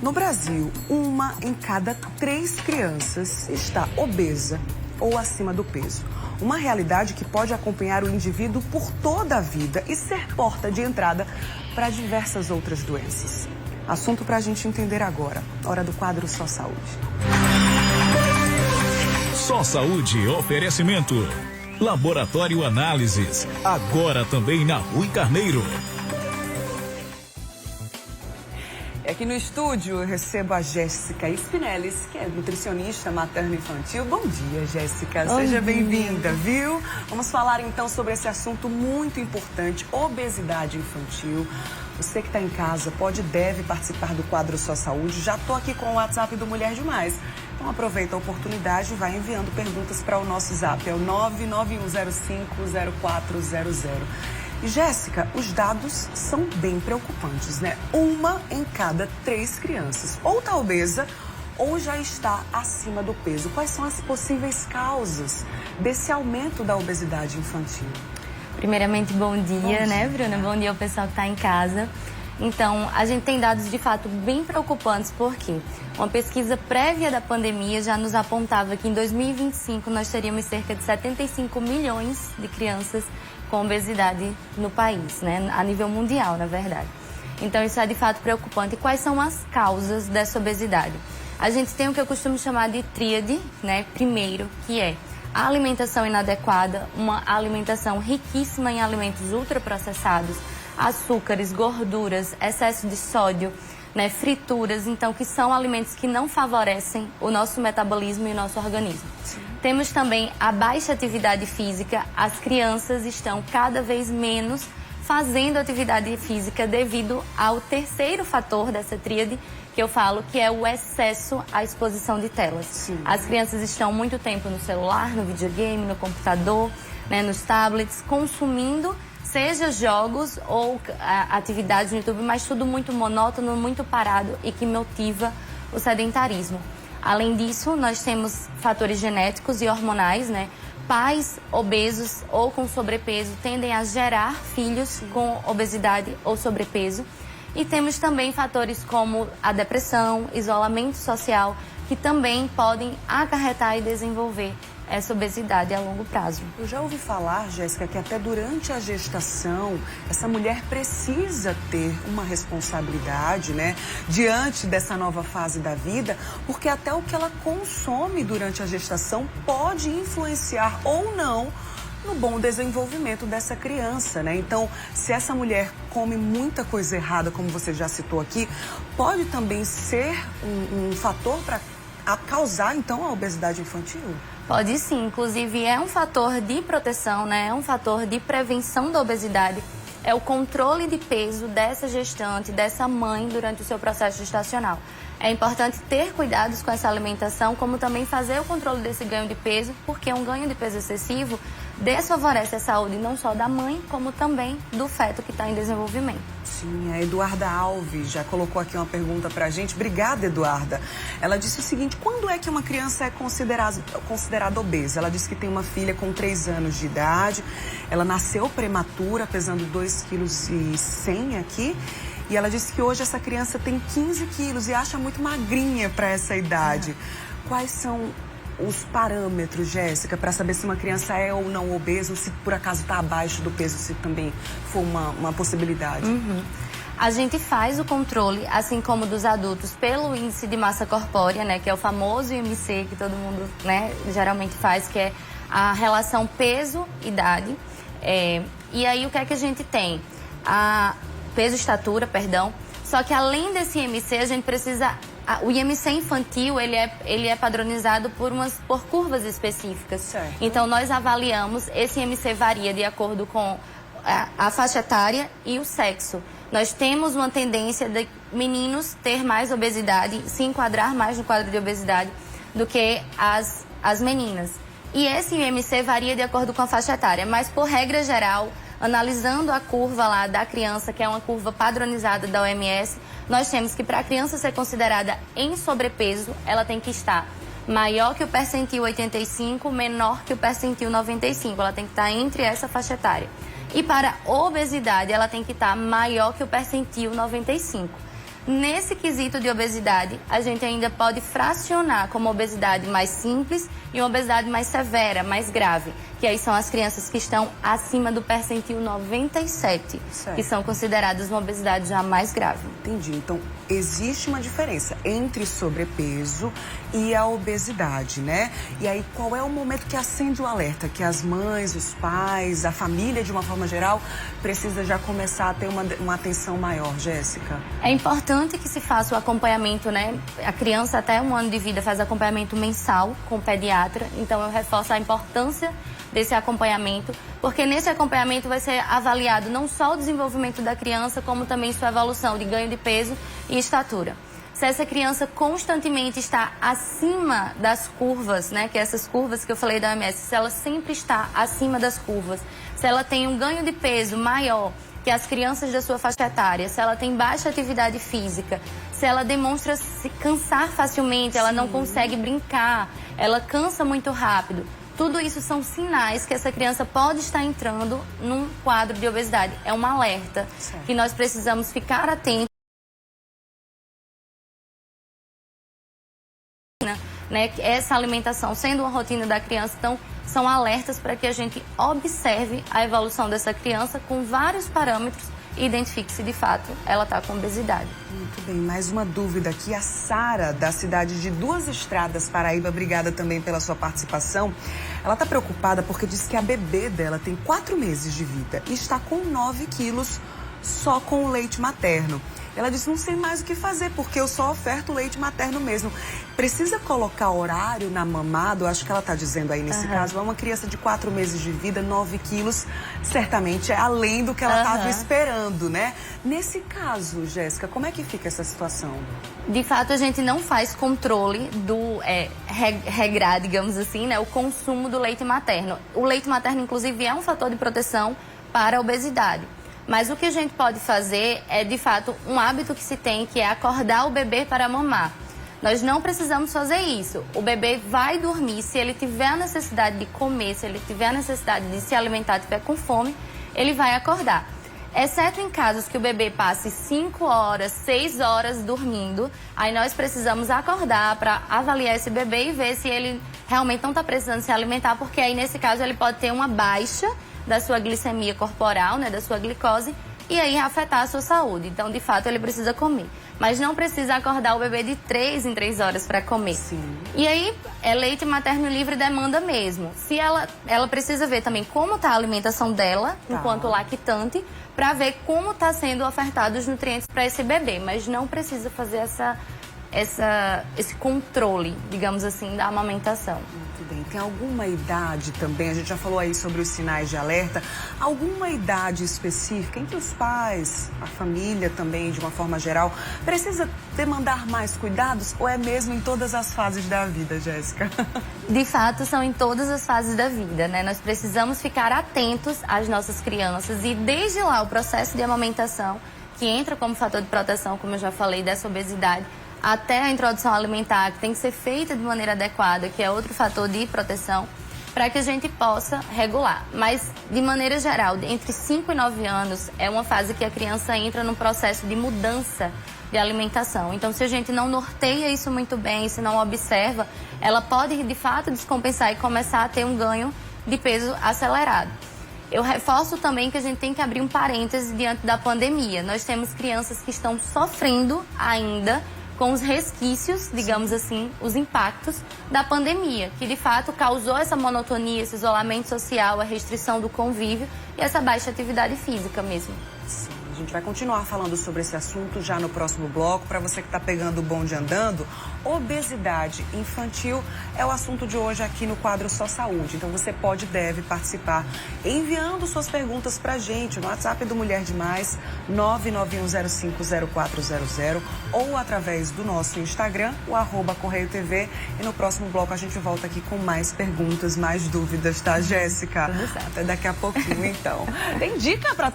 No Brasil, 1 em cada 3 crianças está obesa ou acima do peso. Uma realidade que pode acompanhar o indivíduo por toda a vida e ser porta de entrada para diversas outras doenças. Assunto para a gente entender agora. Hora do quadro Só Saúde. Só Saúde, oferecimento. Laboratório Análises, agora também na Rui Carneiro. Aqui no estúdio eu recebo a Jéssica Spinellis, que é nutricionista materno-infantil. Bom dia, Jéssica. Seja bem-vinda, viu? Vamos falar então sobre esse assunto muito importante, obesidade infantil. Você que está em casa pode e deve participar do quadro Só Saúde. Já estou aqui com o WhatsApp do Mulher Demais. Então aproveita a oportunidade e vai enviando perguntas para o nosso zap. É o 991050400. E, Jéssica, os dados são bem preocupantes, né? 1 em cada 3 crianças ou está obesa ou já está acima do peso. Quais são as possíveis causas desse aumento da obesidade infantil? Primeiramente, bom dia, né, Bruna? Bom dia ao pessoal que está em casa. Então, a gente tem dados de fato bem preocupantes, porque uma pesquisa prévia da pandemia já nos apontava que em 2025 nós teríamos cerca de 75 milhões de crianças com obesidade no país, né? A nível mundial, na verdade. Então, isso é de fato preocupante. E quais são as causas dessa obesidade? A gente tem o que eu costumo chamar de tríade, né? Primeiro, que é a alimentação inadequada, uma alimentação riquíssima em alimentos ultraprocessados, açúcares, gorduras, excesso de sódio, né, frituras, então, que são alimentos que não favorecem o nosso metabolismo e o nosso organismo. Sim. Temos também a baixa atividade física. As crianças estão cada vez menos fazendo atividade física devido ao terceiro fator dessa tríade, que eu falo, que é o excesso à exposição de telas. Sim. As crianças estão muito tempo no celular, no videogame, no computador, né, nos tablets, consumindo seja jogos ou atividades no YouTube, mas tudo muito monótono, muito parado e que motiva o sedentarismo. Além disso, nós temos fatores genéticos e hormonais, né? Pais obesos ou com sobrepeso tendem a gerar filhos com obesidade ou sobrepeso. E temos também fatores como a depressão, isolamento social, que também podem acarretar e desenvolver essa obesidade a longo prazo. Eu já ouvi falar, Jéssica, que até durante a gestação, essa mulher precisa ter uma responsabilidade, né, diante dessa nova fase da vida, porque até o que ela consome durante a gestação pode influenciar ou não no bom desenvolvimento dessa criança, né? Então, se essa mulher come muita coisa errada, como você já citou aqui, pode também ser um fator para causar, então, a obesidade infantil? Pode sim, inclusive é um fator de proteção, né? É um fator de prevenção da obesidade. É o controle de peso dessa gestante, dessa mãe durante o seu processo gestacional. É importante ter cuidados com essa alimentação, como também fazer o controle desse ganho de peso, porque um ganho de peso excessivo desfavorece a saúde não só da mãe, como também do feto que está em desenvolvimento. Sim, a Eduarda Alves já colocou aqui uma pergunta pra gente. Obrigada, Eduarda. Ela disse o seguinte: quando é que uma criança é considerada obesa? Ela disse que tem uma filha com 3 anos de idade. Ela nasceu prematura, pesando 2,1 kg aqui. E ela disse que hoje essa criança tem 15 quilos e acha muito magrinha para essa idade. Quais são os parâmetros, Jéssica, para saber se uma criança é ou não obesa, ou se por acaso está abaixo do peso, se também for uma possibilidade? A gente faz o controle, assim como dos adultos, pelo índice de massa corpórea, né, que é o famoso IMC, que todo mundo, né, geralmente faz, que é a relação peso-idade. E aí o que é que a gente tem? Peso-estatura, perdão. Só que além desse IMC, a gente precisa... O IMC infantil, ele é padronizado por curvas específicas. Certo. Então, nós avaliamos, esse IMC varia de acordo com a faixa etária e o sexo. Nós temos uma tendência de meninos ter mais obesidade, se enquadrar mais no quadro de obesidade do que as meninas. E esse IMC varia de acordo com a faixa etária, mas por regra geral, analisando a curva lá da criança, que é uma curva padronizada da OMS, nós temos que para a criança ser considerada em sobrepeso, ela tem que estar maior que o percentil 85, menor que o percentil 95. Ela tem que estar entre essa faixa etária. E para obesidade, ela tem que estar maior que o percentil 95. Nesse quesito de obesidade, a gente ainda pode fracionar como obesidade mais simples e uma obesidade mais severa, mais grave, que aí são as crianças que estão acima do percentil 97, certo, que são consideradas uma obesidade já mais grave. Entendi. Então, existe uma diferença entre sobrepeso e a obesidade, né? E aí, qual é o momento que acende o alerta? Que as mães, os pais, a família, de uma forma geral, precisa já começar a ter uma atenção maior, Jéssica? É importante que se faça o acompanhamento, né? A criança até 1 ano de vida faz acompanhamento mensal com o pediatra, então eu reforço a importância desse acompanhamento, porque nesse acompanhamento vai ser avaliado não só o desenvolvimento da criança, como também sua evolução de ganho de peso e estatura. Se essa criança constantemente está acima das curvas, né, que essas curvas que eu falei da OMS, se ela sempre está acima das curvas, se ela tem um ganho de peso maior que as crianças da sua faixa etária, se ela tem baixa atividade física, se ela demonstra se cansar facilmente, ela não consegue brincar, ela cansa muito rápido, tudo isso são sinais que essa criança pode estar entrando num quadro de obesidade. É um alerta que nós precisamos ficar atentos, né? Essa alimentação sendo uma rotina da criança, então são alertas para que a gente observe a evolução dessa criança com vários parâmetros e identifique se de fato ela está com obesidade. Muito bem, mais uma dúvida aqui. A Sara, da cidade de Duas Estradas, Paraíba, obrigada também pela sua participação. Ela está preocupada porque diz que a bebê dela tem 4 meses de vida e está com 9 quilos só com o leite materno. Ela disse, não sei mais o que fazer, porque eu só oferto leite materno mesmo. Precisa colocar horário na mamada? Eu acho que ela está dizendo aí nesse caso. É uma criança de 4 meses de vida, 9 quilos, certamente é além do que ela estava esperando, né? Nesse caso, Jéssica, como é que fica essa situação? De fato, a gente não faz controle do regrar, digamos assim, né, o consumo do leite materno. O leite materno, inclusive, é um fator de proteção para a obesidade. Mas o que a gente pode fazer é, de fato, um hábito que se tem, que é acordar o bebê para mamar. Nós não precisamos fazer isso. O bebê vai dormir, se ele tiver a necessidade de comer, se ele tiver a necessidade de se alimentar, tiver com fome, ele vai acordar. Exceto em casos que o bebê passe 5 horas, 6 horas dormindo, aí nós precisamos acordar para avaliar esse bebê e ver se ele realmente não está precisando se alimentar, porque aí, nesse caso, ele pode ter uma baixa da sua glicemia corporal, né, da sua glicose, e aí afetar a sua saúde. Então, de fato, ele precisa comer. Mas não precisa acordar o bebê de 3 em 3 horas para comer. Sim. E aí, é leite materno livre demanda mesmo. Se ela precisa ver também como está a alimentação dela, enquanto lactante, para ver como está sendo ofertados os nutrientes para esse bebê. Mas não precisa fazer esse controle, digamos assim, da amamentação. Muito bem. Tem alguma idade também, a gente já falou aí sobre os sinais de alerta, alguma idade específica em que os pais, a família também, de uma forma geral, precisa demandar mais cuidados ou é mesmo em todas as fases da vida, Jéssica? De fato, são em todas as fases da vida, né? Nós precisamos ficar atentos às nossas crianças e desde lá o processo de amamentação, que entra como fator de proteção, como eu já falei, dessa obesidade, até a introdução alimentar, que tem que ser feita de maneira adequada, que é outro fator de proteção, para que a gente possa regular. Mas, de maneira geral, entre 5 e 9 anos é uma fase que a criança entra num processo de mudança de alimentação. Então, se a gente não norteia isso muito bem, se não observa, ela pode, de fato, descompensar e começar a ter um ganho de peso acelerado. Eu reforço também que a gente tem que abrir um parêntese diante da pandemia. Nós temos crianças que estão sofrendo ainda com os resquícios, digamos assim, os impactos da pandemia, que de fato causou essa monotonia, esse isolamento social, a restrição do convívio e essa baixa atividade física mesmo. Sim, a gente vai continuar falando sobre esse assunto já no próximo bloco. Para você que está pegando o bonde andando, obesidade infantil é o assunto de hoje aqui no quadro Só Saúde. Então você pode e deve participar enviando suas perguntas para a gente no WhatsApp do Mulher Demais, 991050400, ou através do nosso Instagram, o @CorreioTV. E no próximo bloco a gente volta aqui com mais perguntas, mais dúvidas, tá, Jéssica? Tudo certo. Até daqui a pouquinho, então. Tem dica para